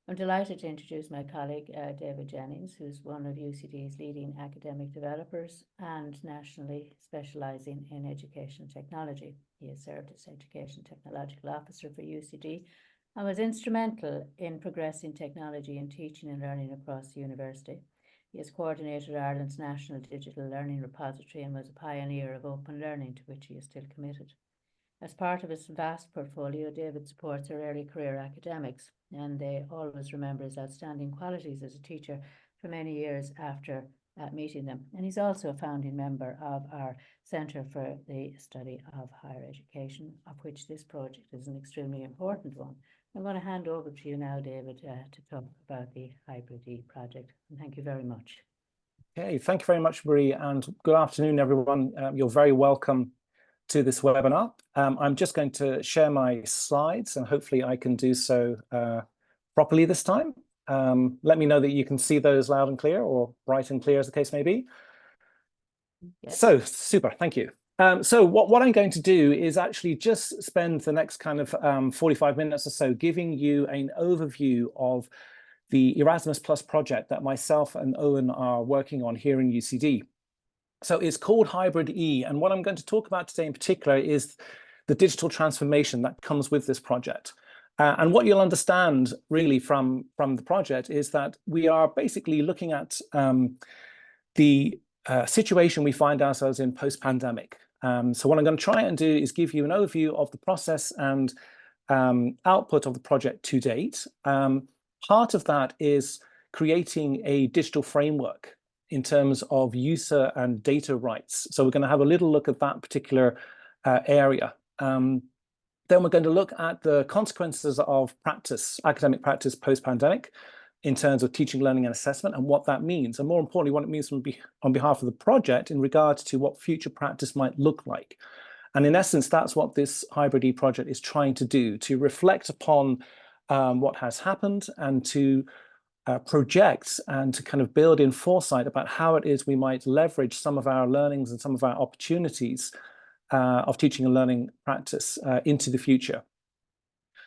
I'm delighted to introduce my colleague, David Jennings, who's one of UCD's leading academic developers and nationally specialising in education technology. He has served as Education Technological Officer for UCD and was instrumental in progressing technology in teaching and learning across the university. He has coordinated Ireland's National Digital Learning Repository and was a pioneer of open learning, to which he is still committed. As part of his vast portfolio, David supports our early career academics, and they always remember his outstanding qualities as a teacher for many years after meeting them. And he's also a founding member of our Centre for the Study of Higher Education, of which this project is an extremely important one. I'm going to hand over to you now, David, to talk about the Hybrid E project. And thank you very much. Okay, thank you very much, Marie, and good afternoon, everyone. You're very welcome to this webinar. I'm just going to share my slides, and hopefully I can do so properly this time. Let me know that you can see those loud and clear, or bright and clear as the case may be. Yes. So, super, thank you. So what I'm going to do is actually just spend the next kind of 45 minutes or so giving you an overview of the Erasmus Plus project that myself and Owen are working on here in UCD. So it's called Hybrid E, and what I'm going to talk about today in particular is the digital transformation that comes with this project. And what you'll understand really from the project is that we are basically looking at the situation we find ourselves in post-pandemic. So what I'm going to try and do is give you an overview of the process and output of the project to date. Part of that is creating a digital framework in terms of user and data rights. So we're going to have a little look at that particular area. Then we're going to look at the consequences of practice, academic practice post-pandemic, in terms of teaching, learning, and assessment, and what that means, and more importantly, what it means on behalf of the project in regards to what future practice might look like. And in essence, that's what this Hybrid E project is trying to do, to reflect upon what has happened and to project and to kind of build in foresight about how it is we might leverage some of our learnings and some of our opportunities of teaching and learning practice into the future.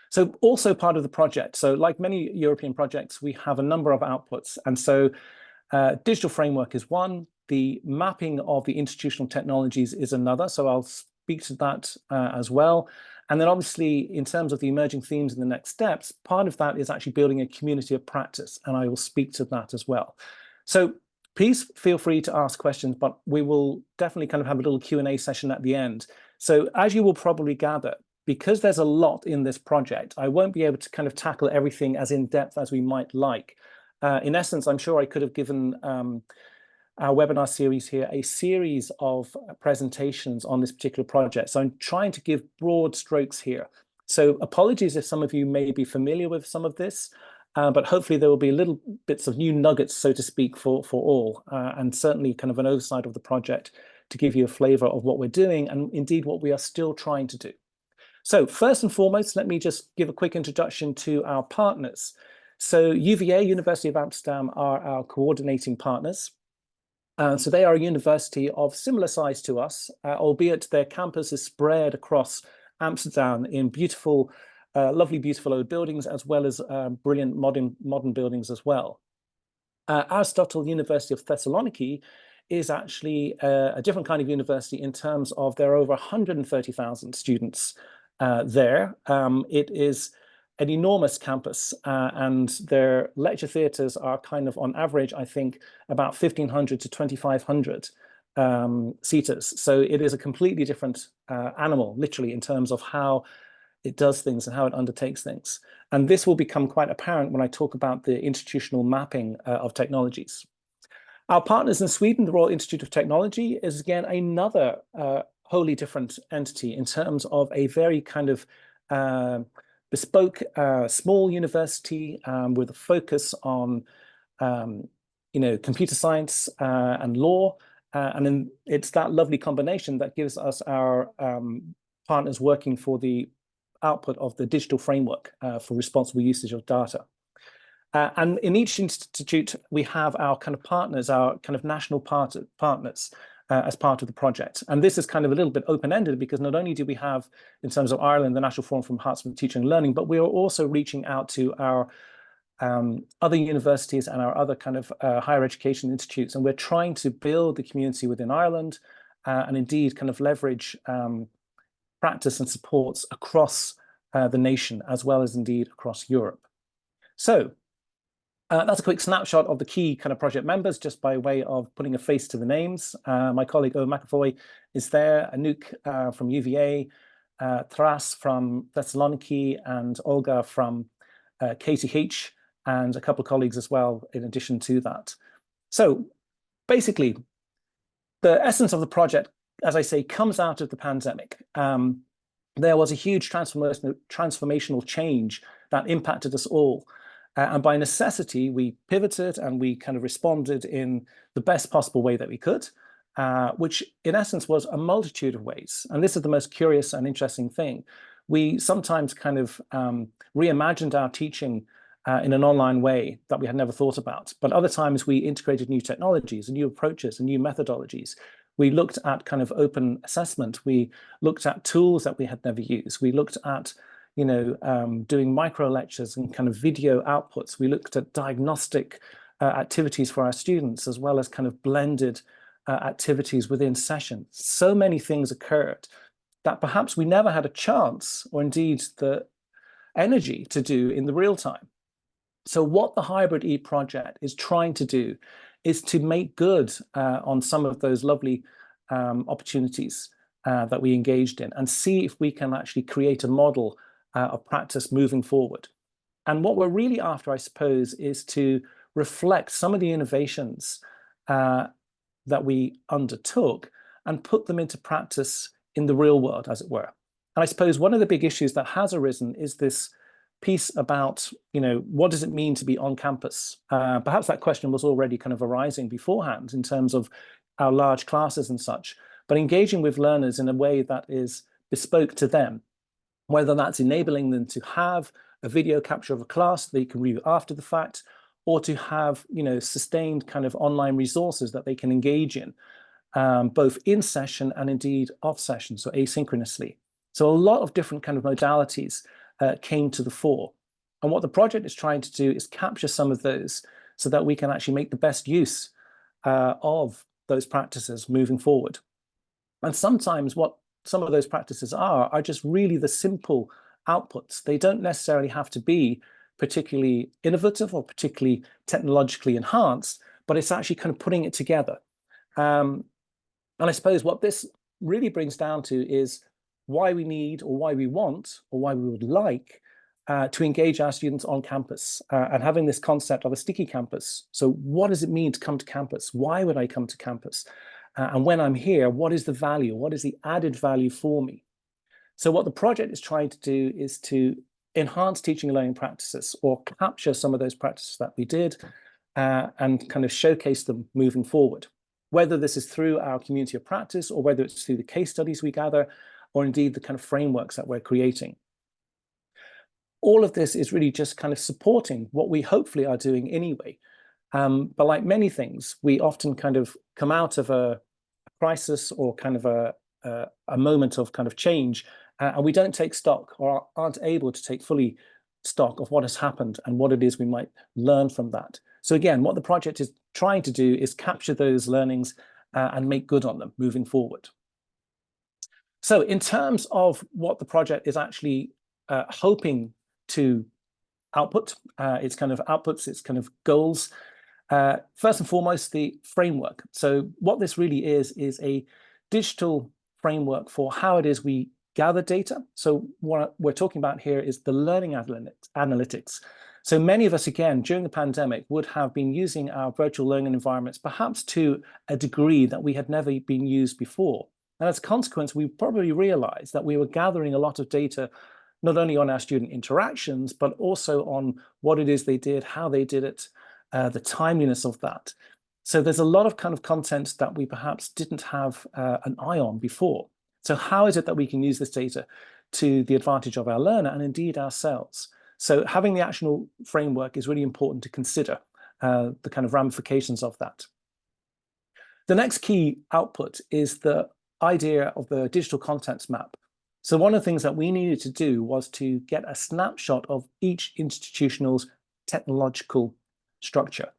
So also part of the project, so like many European projects, we have a number of outputs. And so digital framework is one, the mapping of the institutional technologies is another. So I'll speak to that as well. And then obviously, in terms of the emerging themes and the next steps, part of that is actually building a community of practice. And I will speak to that as well. So please feel free to ask questions, but we will definitely kind of have a little Q&A session at the end. So as you will probably gather, because there's a lot in this project, I won't be able to kind of tackle everything as in depth as we might like. In essence, I'm sure I could have given our webinar series here a series of presentations on this particular project. So I'm trying to give broad strokes here. So apologies if some of you may be familiar with some of this, but hopefully there will be little bits of new nuggets, so to speak, for all, and certainly kind of an oversight of the project to give you a flavor of what we're doing and indeed what we are still trying to do. So first and foremost, let me just give a quick introduction to our partners. So UVA, University of Amsterdam, are our coordinating partners. So they are a university of similar size to us, albeit their campus is spread across Amsterdam in beautiful, lovely, beautiful old buildings, as well as brilliant modern buildings as well. Aristotle, University of Thessaloniki, is actually a different kind of university in terms of there are over 130,000 students there. It is an enormous campus, and their lecture theatres are kind of on average, I think, about 1,500 to 2,500 seaters. So it is a completely different animal, literally, in terms of how it does things and how it undertakes things. And this will become quite apparent when I talk about the institutional mapping of technologies. Our partners in Sweden, the Royal Institute of Technology, is again another wholly different entity in terms of a very kind of bespoke small university with a focus on computer science and law, and then it's that lovely combination that gives us our partners working for the output of the digital framework for responsible usage of data. And in each institute, we have our kind of partners, our kind of national partners as part of the project. And this is kind of a little bit open-ended because not only do we have, in terms of Ireland, the National Forum for Enhancement of Teaching and Learning, but we are also reaching out to our other universities and our other kind of higher education institutes. And we're trying to build the community within Ireland and indeed kind of leverage practice and supports across the nation, as well as indeed across Europe. So that's a quick snapshot of the key kind of project members, just by way of putting a face to the names. My colleague Owen McAvoy is there, Anouk from UVA, Thras from Thessaloniki, and Olga from KTH, and a couple of colleagues as well in addition to that. So basically, the essence of the project, as I say, comes out of the pandemic. There was a huge transformational change that impacted us all. And by necessity, we pivoted and we kind of responded in the best possible way that we could, which in essence was a multitude of ways. And this is the most curious and interesting thing. We sometimes kind of reimagined our teaching in an online way that we had never thought about. But other times we integrated new technologies and new approaches and new methodologies. We looked at kind of open assessment. We looked at tools that we had never used. We looked at doing micro lectures and kind of video outputs. We looked at diagnostic activities for our students, as well as kind of blended activities within sessions. So many things occurred that perhaps we never had a chance, or indeed the energy to do in the real time. So what the Hybrid E project is trying to do is to make good on some of those lovely opportunities that we engaged in, and see if we can actually create a model of practice moving forward. And what we're really after, I suppose, is to reflect some of the innovations that we undertook and put them into practice in the real world, as it were. And I suppose one of the big issues that has arisen is this piece about, what does it mean to be on campus? Perhaps that question was already kind of arising beforehand in terms of our large classes and such, but engaging with learners in a way that is bespoke to them, whether that's enabling them to have a video capture of a class they can review after the fact, or to have, sustained kind of online resources that they can engage in, both in session and indeed off session, so asynchronously. So a lot of different kind of modalities came to the fore. And what the project is trying to do is capture some of those so that we can actually make the best use of those practices moving forward. And sometimes what some of those practices are just really the simple outputs. They don't necessarily have to be particularly innovative or particularly technologically enhanced, but it's actually kind of putting it together. And I suppose what this really brings down to is why we need, or why we want, or why we would like to engage our students on campus, and having this concept of a sticky campus. So what does it mean to come to campus? Why would I come to campus? And when I'm here, what is the value? What is the added value for me? So what the project is trying to do is to enhance teaching and learning practices, or capture some of those practices that we did and kind of showcase them moving forward. Whether this is through our community of practice, or whether it's through the case studies we gather, or indeed the kind of frameworks that we're creating. All of this is really just kind of supporting what we hopefully are doing anyway. But like many things, we often kind of come out of a crisis or kind of a moment of kind of change, and we don't take stock, or aren't able to take fully stock of what has happened and what it is we might learn from that. So again, what the project is trying to do is capture those learnings and make good on them moving forward. So in terms of what the project is actually hoping to output, its kind of outputs, its kind of goals, first and foremost, the framework. So what this really is a digital framework for how it is we gather data. So what we're talking about here is the learning analytics. So many of us, again, during the pandemic, would have been using our virtual learning environments, perhaps to a degree that we had never been used before. And as a consequence, we probably realized that we were gathering a lot of data, not only on our student interactions, but also on what it is they did, how they did it, the timeliness of that. So there's a lot of kind of content that we perhaps didn't have an eye on before. So how is it that we can use this data to the advantage of our learner and indeed ourselves? So having the actionable framework is really important to consider the kind of ramifications of that. The next key output is the idea of the digital contents map. So one of the things that we needed to do was to get a snapshot of each institutional's technological structure.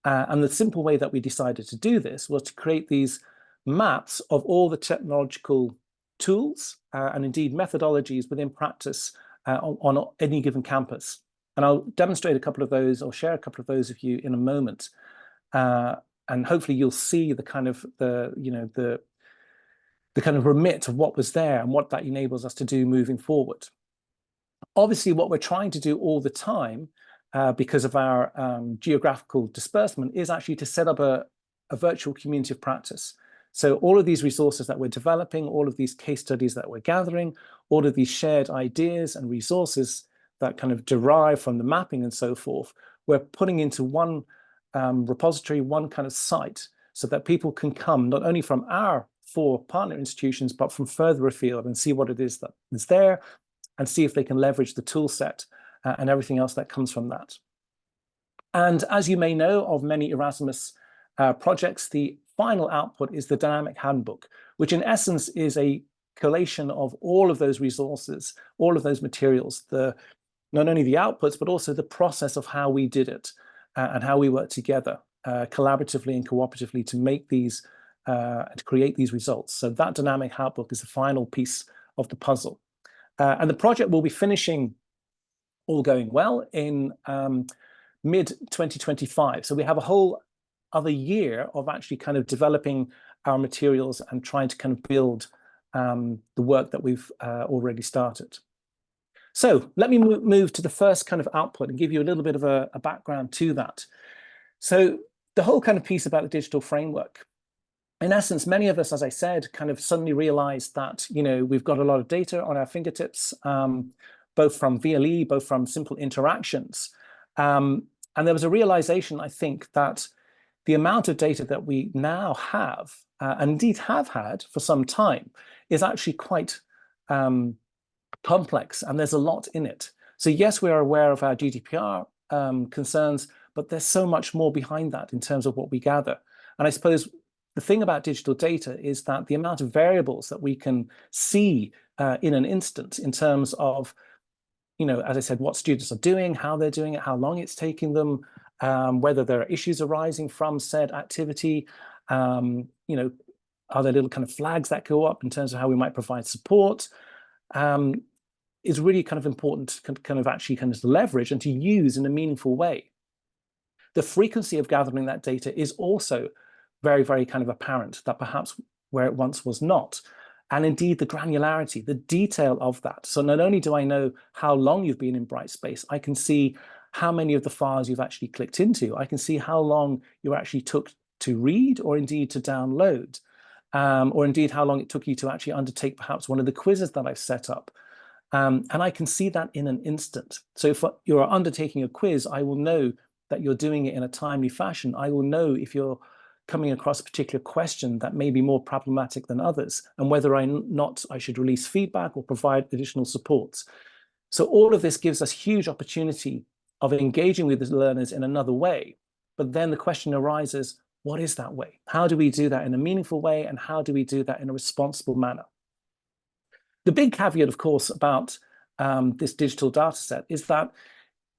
And the simple way that we decided to do this was to create these maps of all the technological tools and indeed methodologies within practice on any given campus. And I'll demonstrate a couple of those or share a couple of those with you in a moment. And hopefully you'll see the kind of the kind of remit of what was there and what that enables us to do moving forward. Obviously, what we're trying to do all the time, because of our geographical disbursement, is actually to set up a virtual community of practice. So all of these resources that we're developing, all of these case studies that we're gathering, all of these shared ideas and resources that kind of derive from the mapping and so forth, we're putting into one repository, one kind of site, so that people can come not only from our 4 partner institutions, but from further afield and see what it is that is there and see if they can leverage the tool set and everything else that comes from that. And as you may know of many Erasmus projects, the final output is the dynamic handbook, which in essence is a collation of all of those resources, all of those materials, not only the outputs, but also the process of how we did it and how we worked together collaboratively and cooperatively to make these, to create these results. So that dynamic handbook is the final piece of the puzzle. And the project will be finishing, all going well, in mid-2025. So we have a whole other year of actually kind of developing our materials and trying to kind of build the work that we've already started. So let me move to the first kind of output and give you a little bit of a background to that. So the whole kind of piece about the digital framework, in essence, many of us, as I said, kind of suddenly realized that, we've got a lot of data on our fingertips, both from VLE, both from simple interactions. And there was a realization, I think, that the amount of data that we now have, and indeed have had for some time, is actually quite complex, and there's a lot in it. So yes, we are aware of our GDPR concerns, but there's so much more behind that in terms of what we gather. And I suppose the thing about digital data is that the amount of variables that we can see in an instant in terms of, as I said, what students are doing, how they're doing it, how long it's taking them, whether there are issues arising from said activity, are there little kind of flags that go up in terms of how we might provide support, is really kind of important to kind of leverage and to use in a meaningful way. The frequency of gathering that data is also very, very kind of apparent, that perhaps where it once was not. And indeed, the granularity, the detail of that. So not only do I know how long you've been in Brightspace, I can see how many of the files you've actually clicked into. I can see how long you actually took to read or indeed to download, or indeed how long it took you to actually undertake perhaps one of the quizzes that I've set up. And I can see that in an instant. So if you're undertaking a quiz, I will know that you're doing it in a timely fashion. I will know if you're coming across a particular question that may be more problematic than others, and whether I should release feedback or provide additional supports. So all of this gives us huge opportunity of engaging with the learners in another way. But then the question arises, what is that way? How do we do that in a meaningful way? And how do we do that in a responsible manner? The big caveat, of course, about this digital data set is that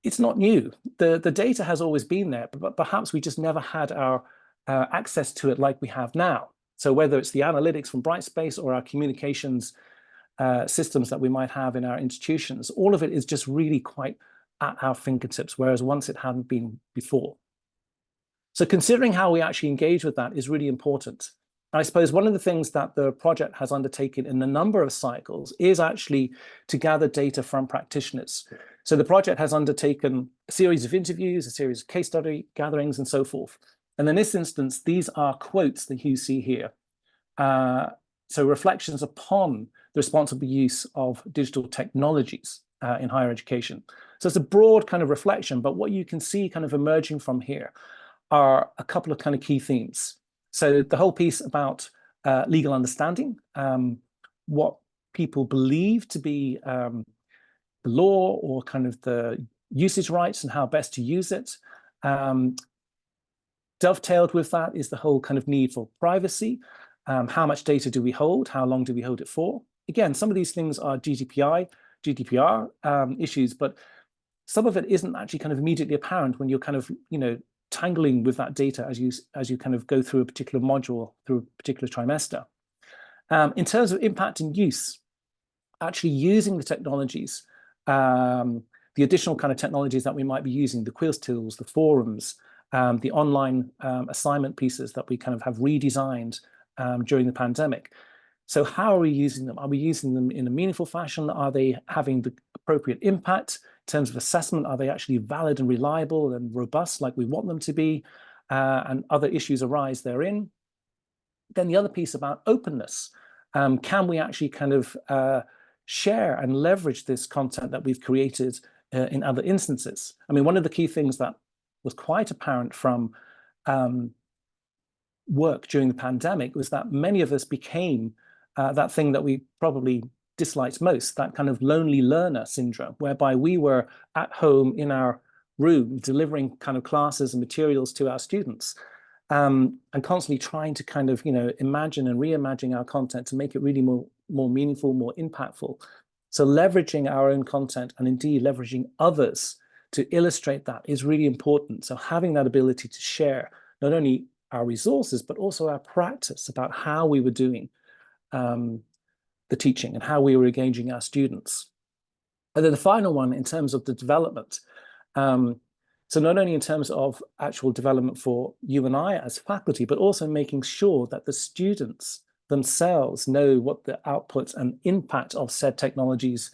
it's not new. The data has always been there, but perhaps we just never had our access to it like we have now. So whether it's the analytics from Brightspace or our communications systems that we might have in our institutions, all of it is just really quite at our fingertips, whereas once it hadn't been before. So considering how we actually engage with that is really important. And I suppose one of the things that the project has undertaken in a number of cycles is actually to gather data from practitioners. So the project has undertaken a series of interviews, a series of case study gatherings, and so forth. And in this instance, these are quotes that you see here. So reflections upon the responsible use of digital technologies in higher education. So it's a broad kind of reflection, but what you can see kind of emerging from here are a couple of kind of key themes. So the whole piece about legal understanding, what people believe to be the law or kind of the usage rights and how best to use it. Dovetailed with that is the whole kind of need for privacy. How much data do we hold? How long do we hold it for? Again, some of these things are GDPR issues, but some of it isn't actually kind of immediately apparent when you're kind of, tangling with that data as you kind of go through a particular module, through a particular trimester. In terms of impact and use, actually using the technologies, the additional kind of technologies that we might be using, the quiz tools, the forums, the online assignment pieces that we kind of have redesigned during the pandemic. So how are we using them? Are we using them in a meaningful fashion? Are they having the appropriate impact in terms of assessment? Are they actually valid and reliable and robust like we want them to be? And other issues arise therein. Then the other piece about openness. Can we actually kind of share and leverage this content that we've created in other instances? I mean, one of the key things that was quite apparent from work during the pandemic was that many of us became that thing that we probably disliked most, that kind of lonely learner syndrome, whereby we were at home in our room delivering kind of classes and materials to our students, and constantly trying to kind of, imagine and reimagine our content to make it really more meaningful, more impactful. So leveraging our own content and indeed leveraging others to illustrate that is really important. So having that ability to share not only our resources, but also our practice about how we were doing the teaching and how we were engaging our students. And then the final one in terms of the development. So not only in terms of actual development for you and I as faculty, but also making sure that the students themselves know what the outputs and impact of said technologies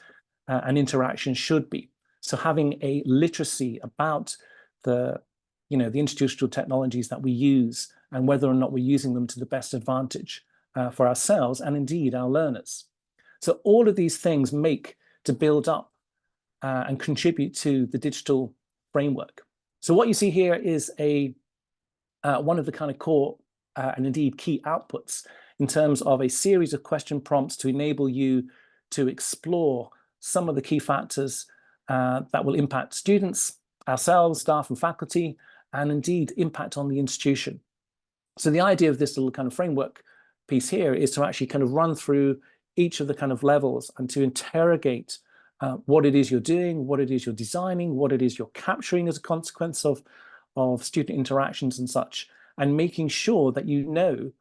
and interaction should be. So having a literacy about the institutional technologies that we use and whether or not we're using them to the best advantage for ourselves and indeed our learners. So all of these things make to build up and contribute to the digital framework. So what you see here is one of the kind of core and indeed key outputs in terms of a series of question prompts to enable you to explore some of the key factors that will impact students, ourselves, staff and faculty, and indeed impact on the institution. So the idea of this little kind of framework piece here is to actually kind of run through each of the kind of levels and to interrogate what it is you're doing, what it is you're designing, what it is you're capturing as a consequence of student interactions and such, and making sure that you know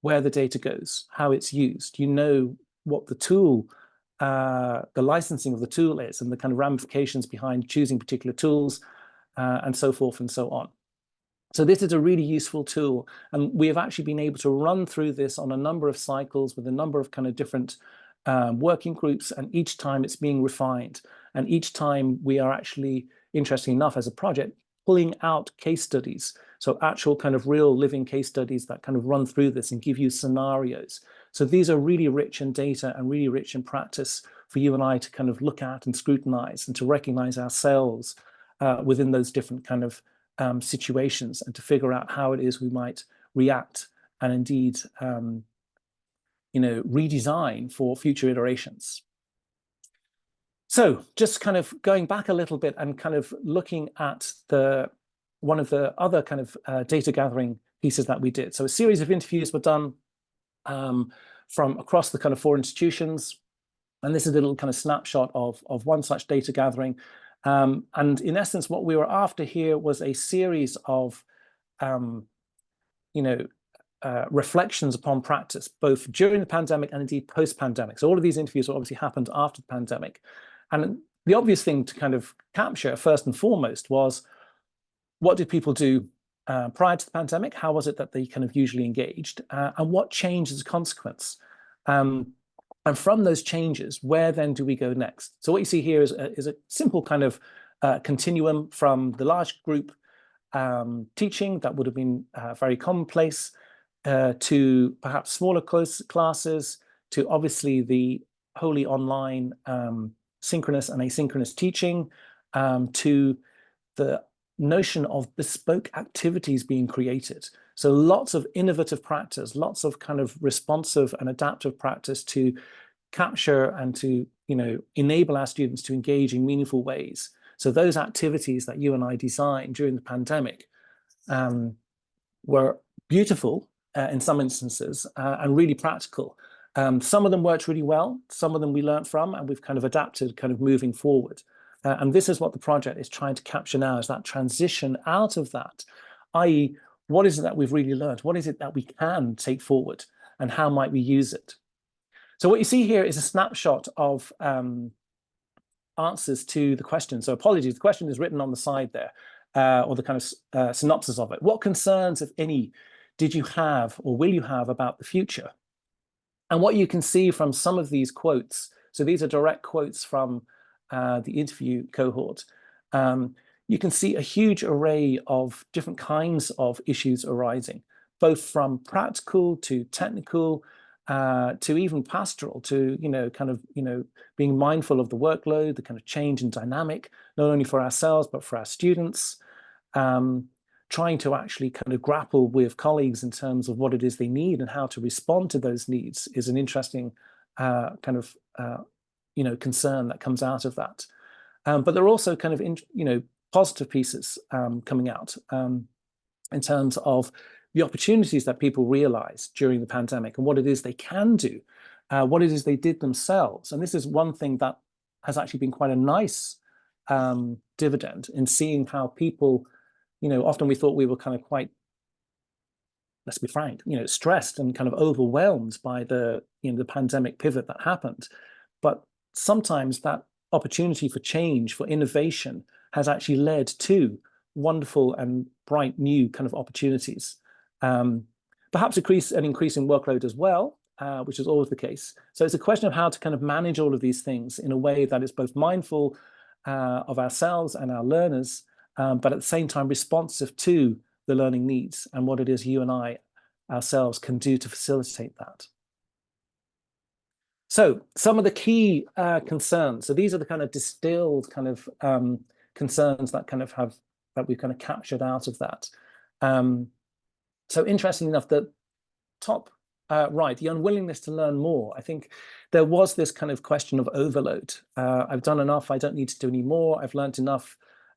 where the data goes, how it's used, you know what the tool, the licensing of the tool is, and the kind of ramifications behind choosing particular tools, and so forth and so on. So this is a really useful tool, and we have actually been able to run through this on a number of cycles with a number of kind of different working groups, and each time it's being refined. And each time we are actually, interesting enough as a project, pulling out case studies. So actual kind of real living case studies that kind of run through this and give you scenarios. So these are really rich in data and really rich in practice for you and I to kind of look at and scrutinize and to recognize ourselves within those different kind of situations and to figure out how it is we might react and indeed redesign for future iterations. So just kind of going back a little bit and kind of looking at one of the other kind of data gathering pieces that we did. So a series of interviews were done from across the kind of 4 institutions. And this is a little kind of snapshot of one such data gathering. And in essence, what we were after here was a series of, reflections upon practice, both during the pandemic and indeed post-pandemic. So all of these interviews obviously happened after the pandemic. And the obvious thing to kind of capture first and foremost was, what did people do prior to the pandemic? How was it that they kind of usually engaged? And what changed as a consequence? And from those changes, where then do we go next? So what you see here is a simple kind of continuum from the large group teaching that would have been very commonplace to perhaps smaller classes, to obviously the wholly online synchronous and asynchronous teaching, to the notion of bespoke activities being created. So lots of innovative practice, lots of kind of responsive and adaptive practice to capture and to enable our students to engage in meaningful ways. So those activities that you and I designed during the pandemic were beautiful in some instances and really practical. Some of them worked really well, some of them we learned from, and we've kind of adapted kind of moving forward. And this is what the project is trying to capture now, is that transition out of that, i.e., what is it that we've really learned? What is it that we can take forward, and how might we use it? So what you see here is a snapshot of answers to the question. So apologies, the question is written on the side there, or the kind of synopsis of it. What concerns, if any, did you have or will you have about the future? And what you can see from some of these quotes, so these are direct quotes from the interview cohort, you can see a huge array of different kinds of issues arising, both from practical to technical, to even pastoral, to, being mindful of the workload, the kind of change in dynamic, not only for ourselves, but for our students, trying to actually kind of grapple with colleagues in terms of what it is they need and how to respond to those needs is an interesting concern that comes out of that. But there are also kind of, positive pieces coming out in terms of the opportunities that people realize during the pandemic and what it is they can do, what it is they did themselves. And this is one thing that has actually been quite a nice dividend in seeing how people, often we thought we were kind of quite, let's be frank, stressed and kind of overwhelmed by the pandemic pivot that happened. But sometimes that opportunity for change, for innovation, has actually led to wonderful and bright new kind of opportunities. Perhaps an increase in workload as well, which is always the case. So it's a question of how to kind of manage all of these things in a way that is both mindful of ourselves and our learners, but at the same time responsive to the learning needs and what it is you and I ourselves can do to facilitate that. So some of the key concerns. So these are the kind of distilled kind of concerns that we've kind of captured out of that. So interestingly enough, the top right, the unwillingness to learn more. I think there was this kind of question of overload. I've done enough, I don't need to do any more. I've learned enough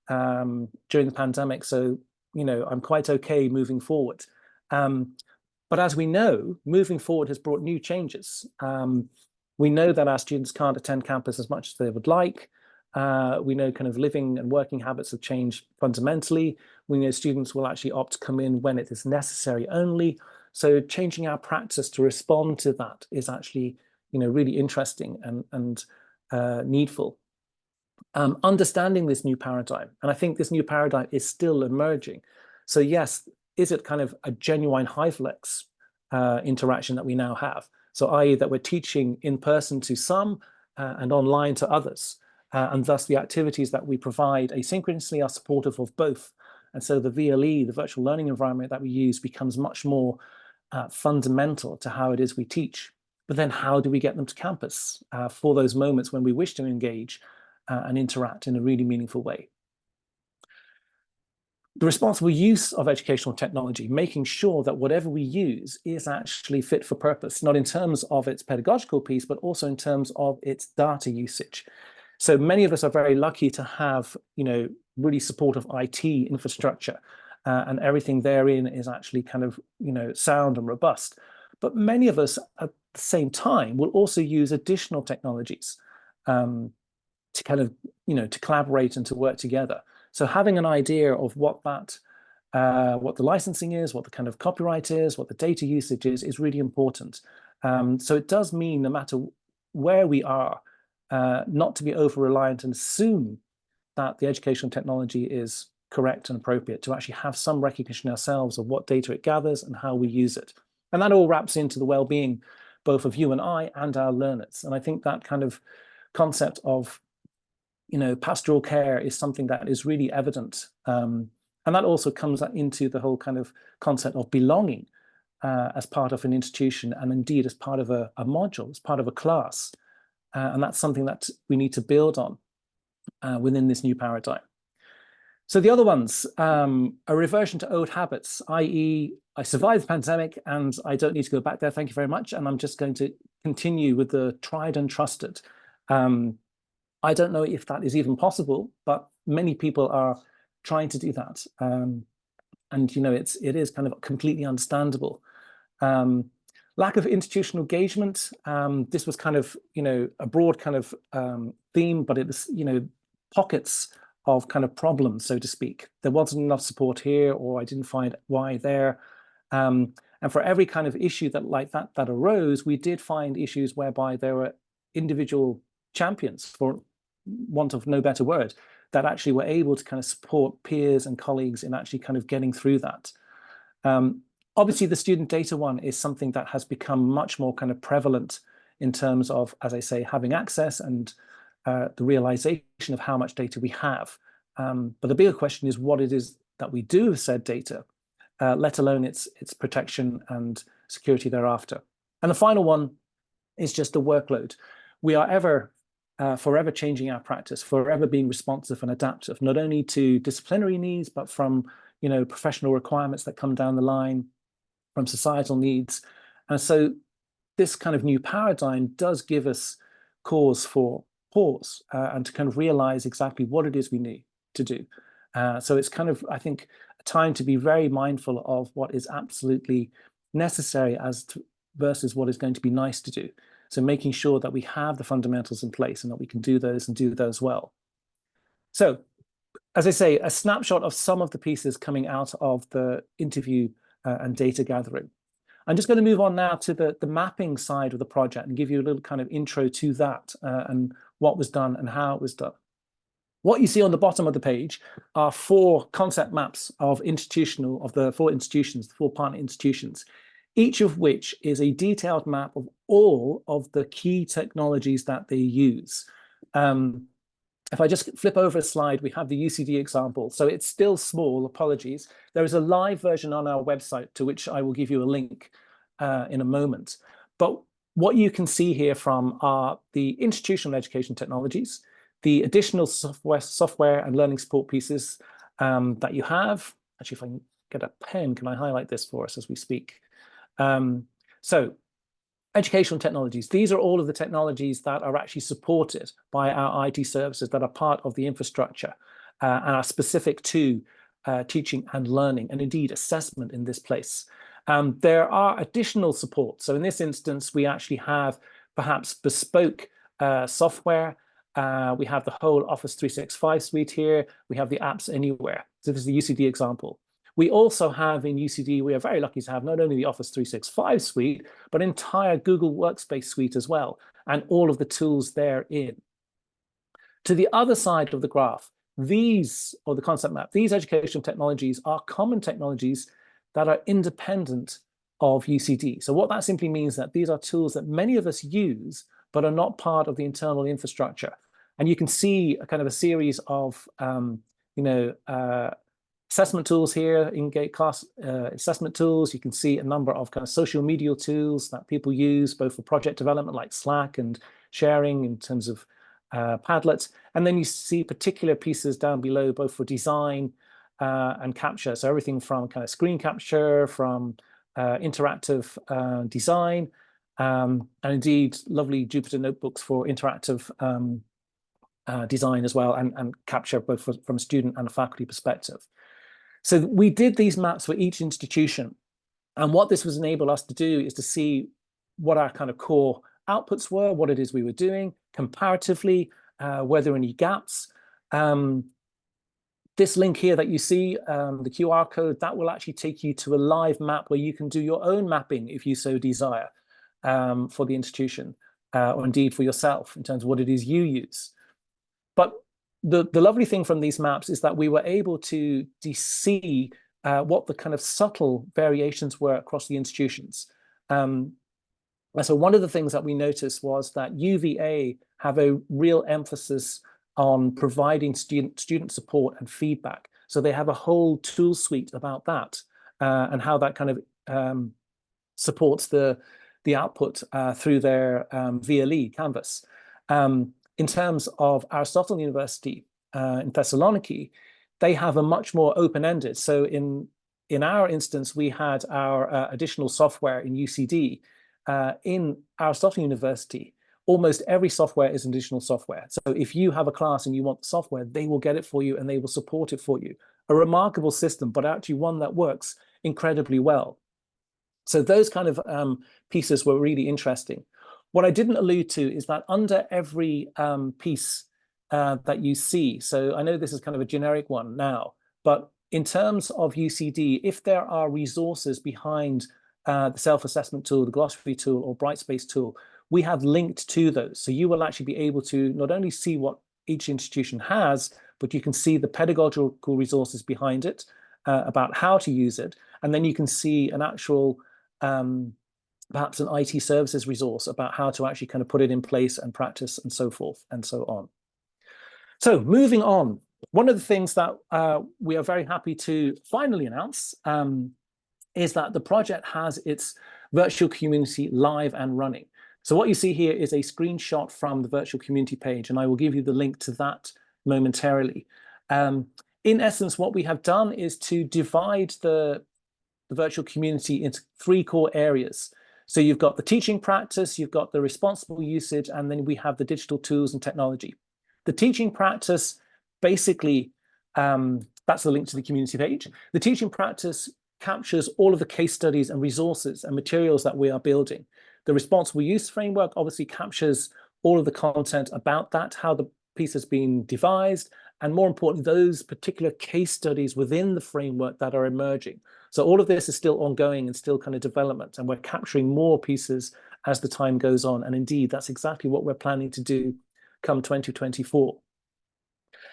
during the pandemic, so I'm quite okay moving forward. But as we know, moving forward has brought new changes. We know that our students can't attend campus as much as they would like. We know kind of living and working habits have changed fundamentally. We know students will actually opt to come in when it is necessary only. So changing our practice to respond to that is actually, really interesting and needful. Understanding this new paradigm, and I think this new paradigm is still emerging. So yes, is it kind of a genuine HyFlex interaction that we now have? So i.e. that we're teaching in person to some and online to others. And thus the activities that we provide asynchronously are supportive of both. And so the VLE, the virtual learning environment that we use, becomes much more fundamental to how it is we teach. But then how do we get them to campus for those moments when we wish to engage and interact in a really meaningful way? The responsible use of educational technology, making sure that whatever we use is actually fit for purpose, not in terms of its pedagogical piece, but also in terms of its data usage. So many of us are very lucky to have, really supportive IT infrastructure, and everything therein is actually kind of, sound and robust. But many of us at the same time will also use additional technologies to kind of, to collaborate and to work together. So having an idea of what the licensing is, what the kind of copyright is, what the data usage is really important. So it does mean no matter where we are, not to be over-reliant and assume that the educational technology is correct and appropriate, to actually have some recognition ourselves of what data it gathers and how we use it. And that all wraps into the well-being both of you and I and our learners. And I think that kind of concept of pastoral care is something that is really evident. And that also comes into the whole kind of concept of belonging as part of an institution, and indeed as part of a module, as part of a class. And that's something that we need to build on within this new paradigm. So the other ones, a reversion to old habits, i.e. I survived the pandemic and I don't need to go back there, thank you very much. And I'm just going to continue with the tried and trusted. I don't know if that is even possible, but many people are trying to do that. And, it is kind of completely understandable. Lack of institutional engagement. This was kind of, a broad kind of theme, but it was, pockets of kind of problems, so to speak. There wasn't enough support here, or I didn't find why there. And for every kind of issue that arose, we did find issues whereby there were individual champions, for want of no better word, that actually were able to kind of support peers and colleagues in actually kind of getting through that. Obviously, the student data one is something that has become much more kind of prevalent in terms of, as I say, having access and the realization of how much data we have. But the bigger question is what it is that we do with said data, let alone its protection and security thereafter. And the final one is just the workload. We are forever changing our practice, forever being responsive and adaptive, not only to disciplinary needs, but from professional requirements that come down the line, from societal needs. And so this kind of new paradigm does give us cause for pause and to kind of realize exactly what it is we need to do. So it's kind of, I think, a time to be very mindful of what is absolutely necessary versus what is going to be nice to do. So making sure that we have the fundamentals in place and that we can do those and do those well. So, as I say, a snapshot of some of the pieces coming out of the interview and data gathering. I'm just going to move on now to the mapping side of the project and give you a little kind of intro to that and what was done and how it was done. What you see on the bottom of the page are 4 concept maps of the 4 institutions, the 4 partner institutions, each of which is a detailed map of all of the key technologies that they use. If I just flip over a slide, we have the UCD example. So it's still small, apologies. There is a live version on our website to which I will give you a link in a moment. But what you can see here from are the institutional education technologies, the additional software and learning support pieces that you have. Actually, if I can get a pen, can I highlight this for us as we speak? So educational technologies, these are all of the technologies that are actually supported by our IT services that are part of the infrastructure and are specific to teaching and learning, and indeed assessment in this place. There are additional support. So in this instance, we actually have perhaps bespoke software. We have the whole Office 365 suite here. We have the apps anywhere. So this is the UCD example. We also have in UCD, we are very lucky to have not only the Office 365 suite, but entire Google Workspace suite as well, and all of the tools therein. To the other side of the graph, or the concept map, these educational technologies are common technologies that are independent of UCD. So what that simply means that these are tools that many of us use, but are not part of the internal infrastructure. And you can see a kind of a series of, assessment tools here, in-gate class assessment tools. You can see a number of kind of social media tools that people use, both for project development like Slack and sharing in terms of Padlet. And then you see particular pieces down below, both for design and capture. So everything from kind of screen capture, from interactive design, and indeed lovely Jupyter notebooks for interactive design as well, and capture both from a student and a faculty perspective. So we did these maps for each institution. And what this was enable us to do is to see what our kind of core outputs were, what it is we were doing comparatively, were there any gaps. This link here that you see, the QR code, that will actually take you to a live map where you can do your own mapping if you so desire for the institution, or indeed for yourself in terms of what it is you use. But the lovely thing from these maps is that we were able to see what the kind of subtle variations were across the institutions. So one of the things that we noticed was that UVA have a real emphasis on providing student support and feedback. So they have a whole tool suite about that and how that kind of supports the output through their VLE Canvas. In terms of Aristotle University in Thessaloniki, they have a much more open-ended. So in our instance, we had our additional software in UCD. In Aristotle University, almost every software is additional software. So if you have a class and you want the software, they will get it for you and they will support it for you. A remarkable system, but actually one that works incredibly well. So those kind of pieces were really interesting. What I didn't allude to is that under every piece that you see. So I know this is kind of a generic one now, but in terms of UCD, if there are resources behind the self-assessment tool, the glossary tool, or Brightspace tool, we have linked to those. So you will actually be able to not only see what each institution has, but you can see the pedagogical resources behind it, about how to use it. And then you can see an actual, perhaps an IT services resource about how to actually kind of put it in place and practice and so forth and so on. So moving on, one of the things that we are very happy to finally announce is that the project has its virtual community live and running. So what you see here is a screenshot from the virtual community page, and I will give you the link to that momentarily. In essence, what we have done is to divide the virtual community into 3 core areas. So you've got the teaching practice, you've got the responsible usage, and then we have the digital tools and technology. The teaching practice, basically, that's the link to the community page. The teaching practice captures all of the case studies and resources and materials that we are building. The responsible use framework obviously captures all of the content about that, how the piece has been devised, and more importantly, those particular case studies within the framework that are emerging. So all of this is still ongoing and still kind of development, and we're capturing more pieces as the time goes on. And indeed, that's exactly what we're planning to do come 2024.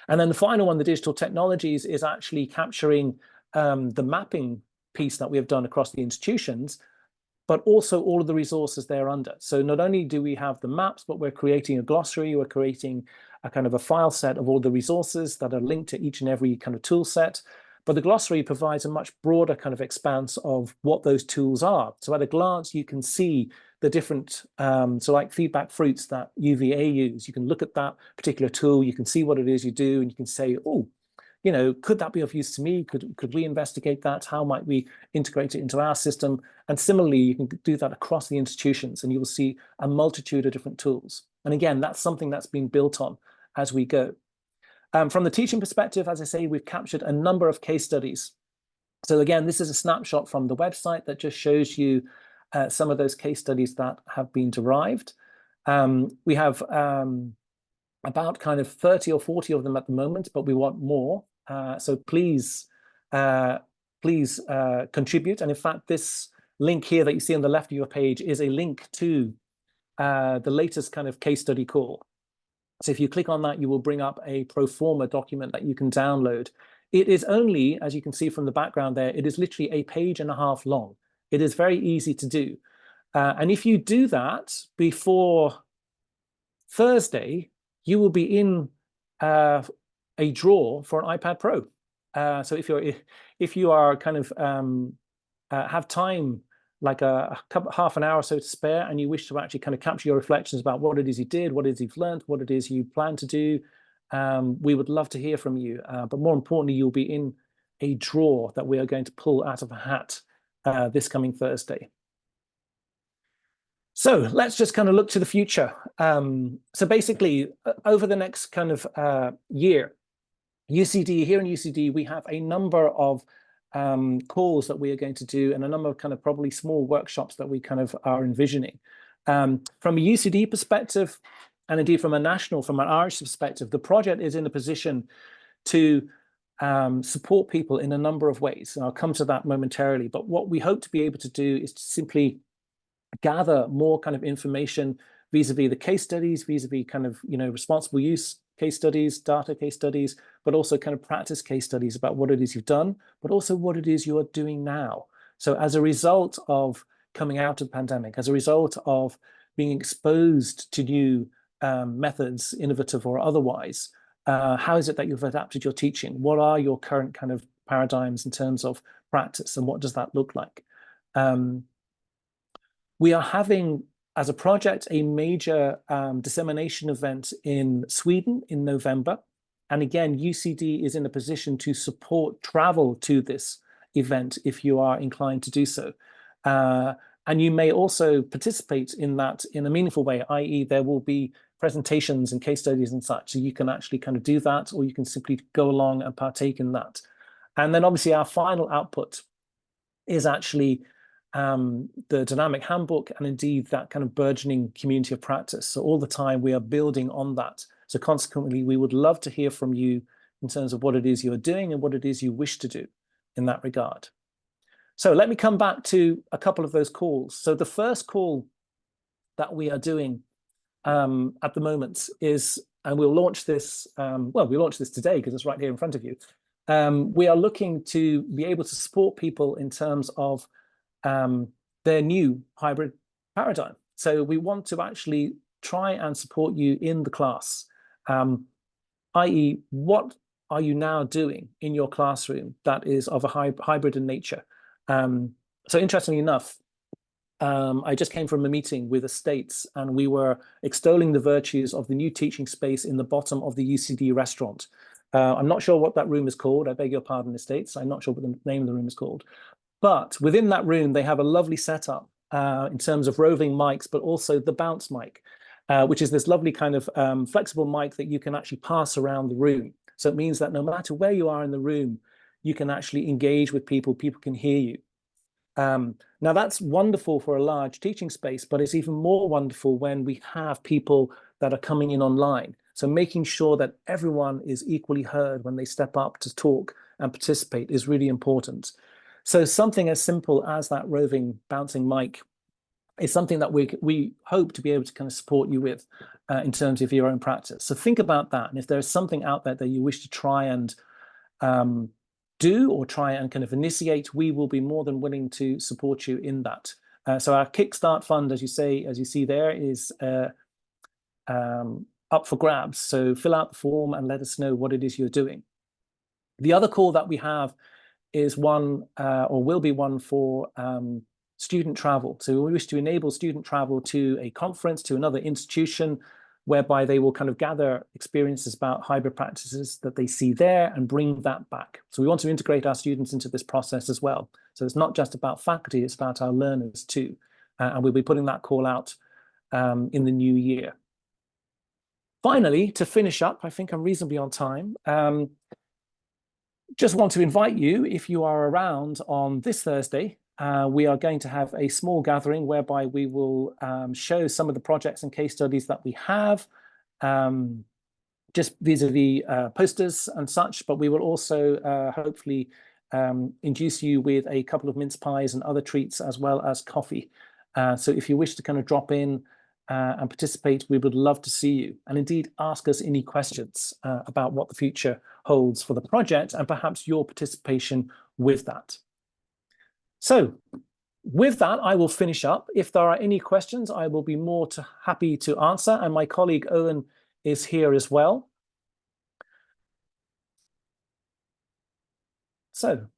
And then the final one, the digital technologies, is actually capturing the mapping piece that we have done across the institutions, but also all of the resources thereunder. So not only do we have the maps, but we're creating a glossary, we're creating a kind of a file set of all the resources that are linked to each and every kind of tool set. But the glossary provides a much broader kind of expanse of what those tools are. So at a glance, you can see the different, so like feedback fruits that UVA use. You can look at that particular tool, you can see what it is you do, and you can say, oh, you know, could that be of use to me? Could we investigate that? How might we integrate it into our system? And similarly, you can do that across the institutions, and you will see a multitude of different tools. And again, that's something that's been built on as we go. From the teaching perspective, as I say, we've captured a number of case studies. So again, this is a snapshot from the website that just shows you some of those case studies that have been derived. We have about kind of 30 or 40 of them at the moment, but we want more. So please contribute. And in fact, this link here that you see on the left of your page is a link to the latest kind of case study call. So if you click on that, you will bring up a pro forma document that you can download. It is only, as you can see from the background there, it is literally a page and a half long. It is very easy to do. And if you do that before Thursday, you will be in a draw for an iPad Pro. So if you are kind of have time, like half an hour or so to spare, and you wish to actually kind of capture your reflections about what it is you did, what it is you've learned, what it is you plan to do, we would love to hear from you. But more importantly, you'll be in a draw that we are going to pull out of a hat this coming Thursday. So let's just kind of look to the future. So basically, over the next kind of year, UCD, here in UCD, we have a number of calls that we are going to do, and a number of kind of probably small workshops that we kind of are envisioning. From a UCD perspective, and indeed from an Irish perspective, the project is in a position to support people in a number of ways. And I'll come to that momentarily. But what we hope to be able to do is to simply gather more kind of information vis-a-vis the case studies, vis-a-vis kind of, you know, responsible use case studies, data case studies, but also kind of practice case studies about what it is you've done, but also what it is you are doing now. So as a result of coming out of the pandemic, as a result of being exposed to new methods, innovative or otherwise, how is it that you've adapted your teaching? What are your current kind of paradigms in terms of practice, and what does that look like? We are having, as a project, a major dissemination event in Sweden in November. And again, UCD is in a position to support travel to this event if you are inclined to do so. And you may also participate in that in a meaningful way, i.e. there will be presentations and case studies and such. So you can actually kind of do that, or you can simply go along and partake in that. And then obviously our final output is actually the dynamic handbook, and indeed that kind of burgeoning community of practice. So all the time we are building on that So consequently, we would love to hear from you in terms of what it is you're doing and what it is you wish to do in that regard. So let me come back to a couple of those calls. So the first call that we are doing at the moment is, and we'll launch this, well, we launched this today because it's right here in front of you. We are looking to be able to support people in terms of their new hybrid paradigm. So we want to actually try and support you in the class, i.e. what are you now doing in your classroom that is of a hybrid in nature? So interestingly enough, I just came from a meeting with estates, and we were extolling the virtues of the new teaching space in the bottom of the UCD restaurant. I'm not sure what that room is called. I beg your pardon, estates. I'm not sure what the name of the room is called. But within that room, they have a lovely setup in terms of roving mics, but also the bounce mic, which is this lovely kind of flexible mic that you can actually pass around the room. So it means that no matter where you are in the room, you can actually engage with people. People can hear you. Now that's wonderful for a large teaching space, but it's even more wonderful when we have people that are coming in online. So making sure that everyone is equally heard when they step up to talk and participate is really important. So something as simple as that roving bouncing mic is something that we hope to be able to kind of support you with in terms of your own practice. So think about that. And if there's something out there that you wish to try and do or try and kind of initiate, we will be more than willing to support you in that. So our Kickstart fund, as you see there, is up for grabs. So fill out the form and let us know what it is you're doing. The other call that we have is one, or will be one, for student travel. So we wish to enable student travel to a conference, to another institution, whereby they will kind of gather experiences about hybrid practices that they see there and bring that back. So we want to integrate our students into this process as well. So it's not just about faculty, it's about our learners too. And we'll be putting that call out in the new year. Finally, to finish up, I think I'm reasonably on time. Just want to invite you, if you are around on this Thursday, we are going to have a small gathering whereby we will show some of the projects and case studies that we have, just vis-a-vis posters and such, but we will also hopefully induce you with a couple of mince pies and other treats, as well as coffee. So if you wish to kind of drop in and participate, we would love to see you, and indeed ask us any questions about what the future holds for the project and perhaps your participation with that. So with that, I will finish up. If there are any questions, I will be more happy to answer, and my colleague Owen is here as well. So